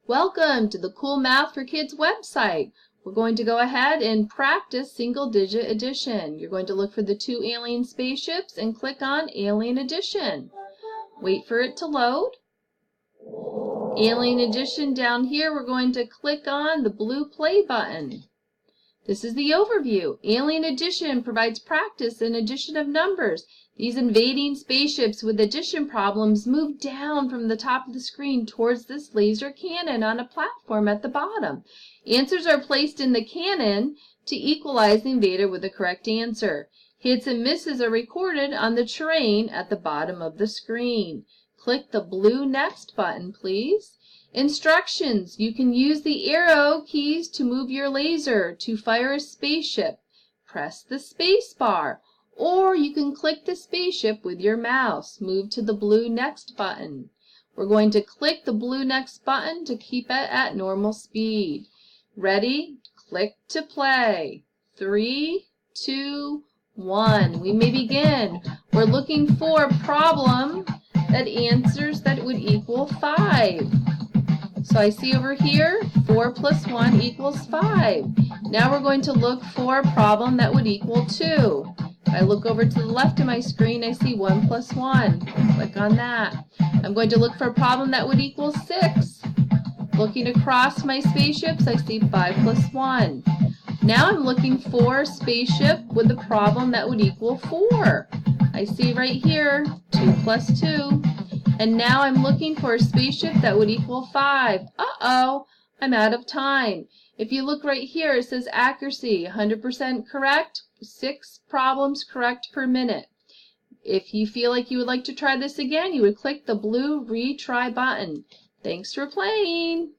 Welcome to the Cool Math for Kids website. We're going to go ahead and practice single-digit addition. You're going to look for the two alien spaceships and click on Alien Addition. Wait for it to load. Alien Addition down here, we're going to click on the blue play button. This is the overview. Alien Addition provides practice in addition of numbers. These invading spaceships with addition problems move down from the top of the screen towards this laser cannon on a platform at the bottom. Answers are placed in the cannon to equalize the invader with the correct answer. Hits and misses are recorded on the terrain at the bottom of the screen. Click the blue Next button, please. Instructions. You can use the arrow keys to move your laser to fire a spaceship. Press the space bar, or you can click the spaceship with your mouse. Move to the blue Next button. We're going to click the blue Next button to keep it at normal speed. Ready? Click to play. 3, 2, 1. We may begin. We're looking for a problem that answers that would equal 5. So I see over here 4 plus 1 equals 5. Now we're going to look for a problem that would equal 2. If I look over to the left of my screen, I see 1 plus 1. Click on that. I'm going to look for a problem that would equal 6. Looking across my spaceships, I see 5 plus 1. Now I'm looking for a spaceship with a problem that would equal 4. I see right here 2 plus 2. And now I'm looking for a spaceship that would equal 5. Uh-oh, I'm out of time. If you look right here, it says accuracy, 100% correct, 6 problems correct per minute. If you feel like you would like to try this again, you would click the blue retry button. Thanks for playing.